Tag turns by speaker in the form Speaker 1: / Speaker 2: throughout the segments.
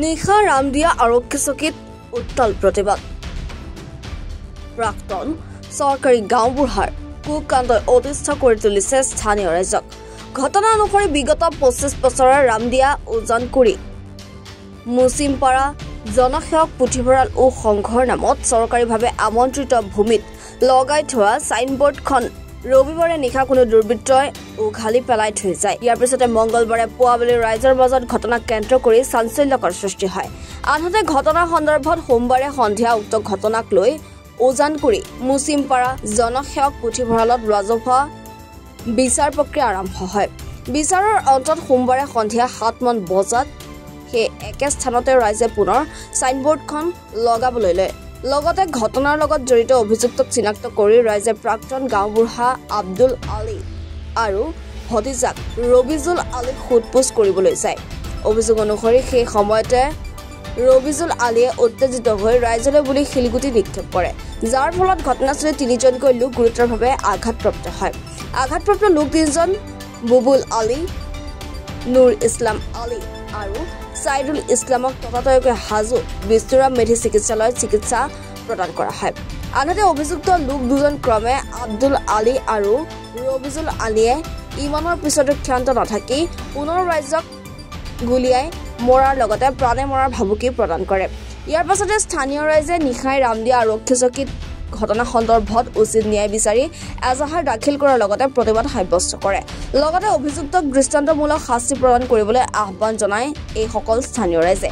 Speaker 1: নিশা ৰামদিয়া আৰক্ষী চকীত উত্তাল প্ৰতিবাদ প্ৰাক্তন চৰকাৰী গাঁওবুঢ়াৰ কুকাণ্ডই অতিষ্ঠ কৰি তুলিছে স্থানীয় ৰাইজক ঘটনা অনুসৰি বিগত 25 বছৰৰ ৰামদিয়া উজানকুৰি মুছিমপাৰা জনসেৱক পুথিভঁৰাল ও সংঘৰ নামত চৰকাৰীভাৱে আমন্ত্ৰিত ভূমিত লগাই থোৱা সাইনবোৰ্ডখন ৰবিবাৰে নিশা কোনো দুৰ্বৃত্তই উঘালি পেলাই থৈ যায় ইয়াৰ পিছতে মঙ্গলবাৰে পুৱাবেলি ৰাইজৰ মাজত ঘটনাক কেন্দ্ৰ কৰি চাঞ্চল্যকৰ সৃষ্টি হয় আনহাতে ঘটনাৰ সন্দৰ্ভত সোমবাৰে সন্ধিয়া উক্ত ঘটনাক লৈ উজানকুৰি মুছিমপাৰা জনসেৱক পুথিভঁৰালত ৰাজহুৱা বিচাৰ প্ৰক্ৰিয়া আৰম্ভ হয় বিচাৰৰ অন্তত সোমবাৰে সন্ধিয়া 7মান বজাত সেই একে স্থানতে ৰাইজে পুনৰ সাইনবোৰ্ডখন লগাবলৈ লয় লগতে ঘটনাৰ লগত জড়িত অভিযুক্তক চিনাক্ত কৰি ৰাইজে প্ৰাক্তন গাঁওবুঢ়া আব্দুল আলী আৰু ভতিজাক ৰবিজুল আলীক সোধপোছ কৰিবলৈ যায় অভিযোগ অনুসৰি সেই সময়তে ৰবিজুল আলীয়ে উত্তেজিত হৈ ৰাইজলৈ বুলি শিলগুটি নিক্ষেপ কৰে যাৰ ফলত ঘটনাস্থলীত 3জনকৈ লোক গুৰুতৰভাৱে আঘাতপ্ৰাপ্ত হয় আঘাতপ্ৰাপ্ত লোক 3জন বুবুল আলী নুৰ ইছলাম আলী আৰু সাইদুল ইছলামক ততাতৈয়াকৈ হাজু বিস্তুৰাম মেধি চিকিৎসালয়ত চিকিৎসা প্ৰদান কৰা হয় আনহাতে অভিযুক্ত লোক 2জন ক্ৰমে আব্দুল আলী আৰু ৰবিজুল আলীয়ে ইমানৰ পিছতো ক্ষান্ত নাথাকি পুনৰ ৰাইজক গুলিয়াই মৰাৰ লগতে প্ৰাণে মৰাৰ ভাবুকি প্ৰদান কৰে ইয়াৰ পাছতে স্থানীয় ৰাইজে নিশাই ৰামদিয়া আৰক্ষী চকীত ঘটনা সন্দৰ্ভত উচিত ন্যায় বিচাৰি এজাহাৰ দাখিল কৰাৰ লগতে প্ৰতিবাদ সাব্যস্ত কৰে লগতে অভিযুক্তক দৃষ্টান্তমূলক শাস্তি প্ৰদান কৰিবলৈ আহ্বান জনায় এই সকল স্থানীয় ৰাইজে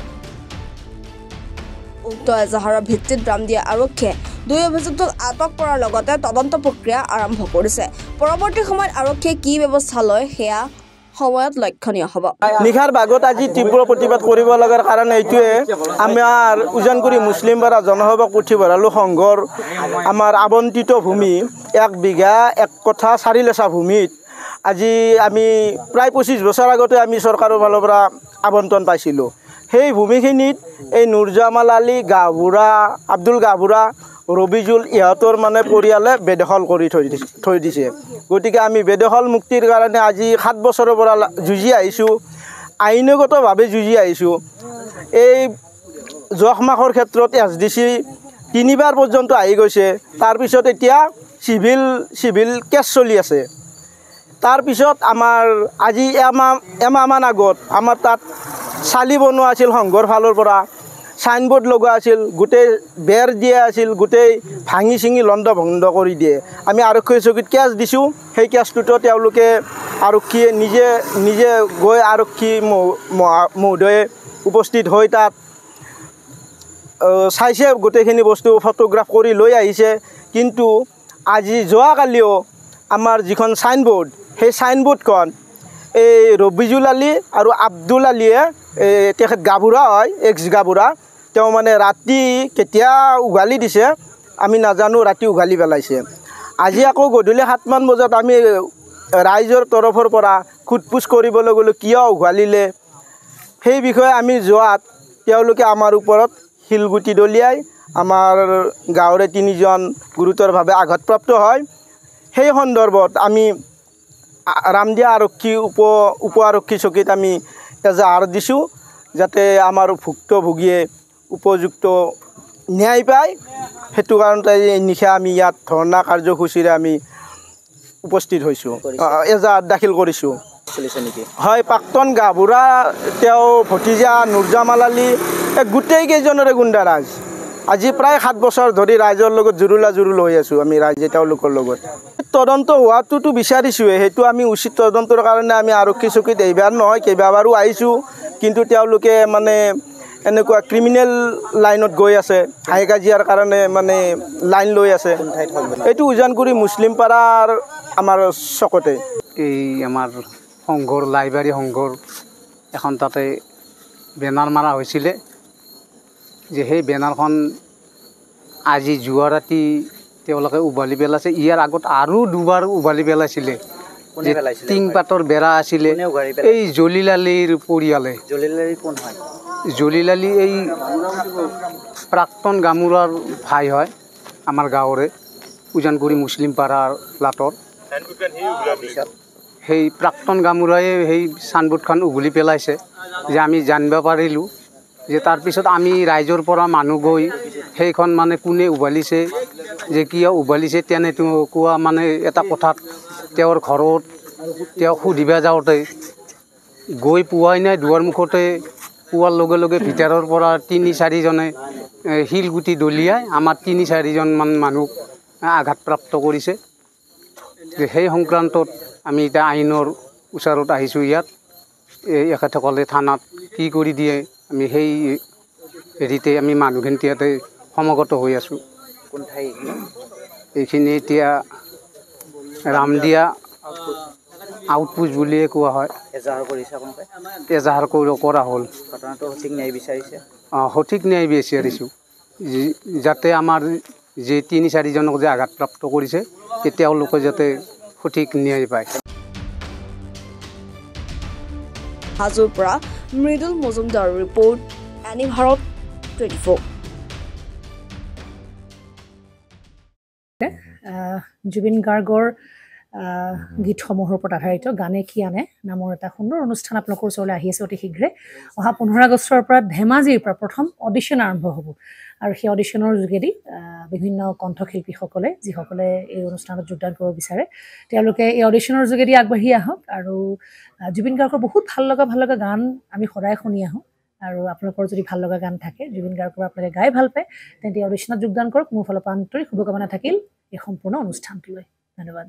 Speaker 1: উক্ত এজাহাৰৰ ভিত্তিত ৰামদিয়া আৰক্ষীয়ে 2 অভিযুক্তক আটক কৰাৰ লগতে তদন্ত প্ৰক্ৰিয়া আৰম্ভ কৰিছে পৰৱৰ্তী সময়ত আৰক্ষীয়ে কি ব্যৱস্থা লয় সেয়া সময়ত লক্ষণীয় হ'ব
Speaker 2: নিশাৰ ভাগত আজি তীব্ৰ প্ৰতিবাদ কৰিব লগাৰ কাৰণ এইটোৱে আমাৰ উজানকুৰি মুছলিমপাৰা জনসেৱক পুথিভঁৰাল সংঘৰ আমাৰ আবণ্টিত ভূমি 1 বিঘা 1 কঠা 4 লেচা ভূমিত আজি আমি প্ৰায় 25 বছৰ আগতে আমি চৰকাৰৰ ফালৰ পৰা আবণ্টন পাইছিলোঁ সেই ভূমিখিনিত এই নুৰজামাল আলী গাঁওবুঢ়া আব্দুল গাঁওবুঢ়া ৰবিজুল ইহঁতৰ মানে পৰিয়ালে বেদখল কৰি থৈ দিছে গতিকে আমি বেদখল মুক্তিৰ কাৰণে আজি 7 বছৰৰ পৰা যুঁজি আহিছোঁ আইনগতভাৱে যুঁজি আহিছোঁ এই যোৱা মাহৰ ক্ষেত্ৰত SDC 3বাৰ পৰ্যন্ত আহি গৈছে তাৰপিছত এতিয়া চিভিল কেছ চলি আছে তাৰপিছত আমাৰ আজি এমাহমান আগত আমাৰ তাত চালি বনোৱা আছিল সংঘৰ ফালৰ পৰা সাইনবোৰ্ড লগোৱা আছিল গোটেই বেৰ দিয়া আছিল গোটেই ভাঙি চিঙি লণ্ড ভণ্ড কৰি দিয়ে আমি আৰক্ষী চকীত কেছ দিছোঁ সেই কেছটোতো তেওঁলোকে আৰক্ষীয়ে নিজে গৈ আৰক্ষী মহোদয়ে উপস্থিত হৈ তাত চাইছে গোটেইখিনি বস্তু ফটোগ্ৰাফ কৰি লৈ আহিছে কিন্তু আজি যোৱাকালিও আমাৰ যিখন সাইনবোৰ্ড সেই সাইনবোৰ্ডখন এই ৰবিজুল আলী আৰু আব্দুল আলীয়ে তেখেত গাঁওবুঢ়া হয় এক্স গাঁওবুঢ়া তেওঁ মানে ৰাতি কেতিয়া উঘালি দিছে আমি নাজানো ৰাতি উঘালি পেলাইছে আজি আকৌ গধূলি 7মান বজাত আমি ৰাইজৰ তৰফৰ পৰা সোধপোছ কৰিবলৈ গ'লো কিয় উঘালিলে সেই বিষয়ে আমি যোৱাত তেওঁলোকে আমাৰ ওপৰত শিলগুটি দলিয়াই আমাৰ গাঁৱৰে 3জন গুৰুতৰভাৱে আঘাতপ্ৰাপ্ত হয় সেই সন্দৰ্ভত আমি ৰামদিয়া আৰক্ষী উপ আৰক্ষী চকীত আমি এজাহাৰ দিছোঁ যাতে আমাৰ ভুক্তভোগীয়ে উপযুক্ত ন্যায় পায় সেইটো কাৰণতে নিশা আমি ইয়াত ধৰ্ণা কাৰ্যসূচীৰে আমি উপস্থিত হৈছোঁ এজাহাৰ দাখিল কৰিছোঁ হয় প্ৰাক্তন গাঁওবুঢ়া তেওঁ ভতিজা নুৰজামাল আলী গোটেই কেইজনৰে গুণ্ডাৰাজ আজি প্ৰায় 7 বছৰ ধৰি ৰাইজৰ লগত জুৰুল হৈ আছোঁ আমি ৰাইজে তেওঁলোকৰ লগত তদন্ত হোৱাটোতো বিচাৰিছোঁৱে সেইটো আমি উচিত তদন্তৰ কাৰণে আমি আৰক্ষী চকীত এইবাৰ নহয় কেইবাবাৰো আহিছোঁ কিন্তু তেওঁলোকে মানে এনেকুৱা ক্ৰিমিনেল লাইনত গৈ আছে হাই কাজিয়াৰ কাৰণে মানে লাইন লৈ আছে এইটো উজানকুৰি মুছলিমপাৰাৰ আমাৰ চকতে
Speaker 3: এই আমাৰ সংঘৰ লাইব্ৰেৰী সংঘৰ এখন তাতে বেনাৰ মাৰা হৈছিলে যে সেই বেনাৰখন আজি যোৱা ৰাতি তেওঁলোকে উভালি পেলাইছে ইয়াৰ আগত আৰু 2বাৰ উভালি পেলাইছিলে যে টিংপাতৰ বেৰা আছিলে এই জলিল আলীৰ পৰিয়ালে জলিল আলী এই প্ৰাক্তন গাঁওবুঢ়াৰ ভাই হয় আমাৰ গাঁৱৰে উজানকুৰি মুছলিমপাৰাৰ প্লাটৰ সেই প্ৰাক্তন গাঁওবুঢ়াই সেই সাইনবোৰ্ডখন উঘলি পেলাইছে যে আমি জানিব পাৰিলোঁ যে তাৰপিছত আমি ৰাইজৰ পৰা মানুহ গৈ সেইখন মানে কোনে উভালিছে যে কিয় উভালিছে তেনেকুৱা মানে এটা কথাত তেওঁৰ ঘৰত তেওঁক সুধিব যাওঁতে গৈ পোৱাই নাই দুৱাৰ মুখতে পোৱাৰ লগে লগে ভিতৰৰ পৰা ৩-৪জনে শিলগুটি দলিয়াই আমাৰ ৩-৪জনমান মানুহ আঘাতপ্ৰাপ্ত কৰিছে। সেই সংক্ৰান্তত আমি এতিয়া আইনৰ ওচৰত আহিছোঁ। ইয়াত এখেতসকলে থানাত কি কৰি দিয়ে আমি সেই হেৰিতে আমি মানুহখিনি ইয়াতে সমাগত হৈ আছোঁ। এইখিনি এতিয়া ৰামদিয়া আউটপোষ্ট বুলিয়ে কোৱা হয়। এজাহাৰ কৰা হ'ল। সঠিক ন্যায় বিচাৰিছোঁ যাতে আমাৰ যে ৩-৪জনক যে আঘাতপ্ৰাপ্ত কৰিছে তেওঁলোকে যাতে সঠিক ন্যায় পায়।
Speaker 1: হাজোৰ পৰা মৃদুল মজুমদাৰ ৰিপৰ্ট, এনি ভাৰত 24।
Speaker 4: জুবিন গাৰ্গৰ গীতসমূহৰ ওপৰত আধাৰিত গানে কি আনে নামৰ এটা সুন্দৰ অনুষ্ঠান আপোনালোকৰ ওচৰলৈ আহি আছে অতি শীঘ্ৰে। অহা 15 আগষ্টৰ পৰা ধেমাজিৰ পৰা প্ৰথম অডিশ্যন আৰম্ভ হ'ব আৰু সেই অডিশ্যনৰ যোগেদি বিভিন্ন কণ্ঠশিল্পীসকলে যিসকলে এই অনুষ্ঠানত যোগদান কৰিব বিচাৰে তেওঁলোকে এই অডিশ্যনৰ যোগেদি আগবাঢ়ি আহক আৰু জুবিন গাৰ্গৰ বহুত ভাল লগা গান আমি সদায় শুনি আহোঁ। আৰু আপোনালোকৰ যদি ভাল লগা গান থাকে জুবিন গাৰ্গৰ আপোনালোকে গাই ভাল পায় তেন্তে অডিশ্যনত যোগদান কৰক। মোৰ ফালৰ পৰা আন্তৰিক শুভকামনা থাকিল এই সম্পূৰ্ণ অনুষ্ঠানটোলৈ। ধন্যবাদ।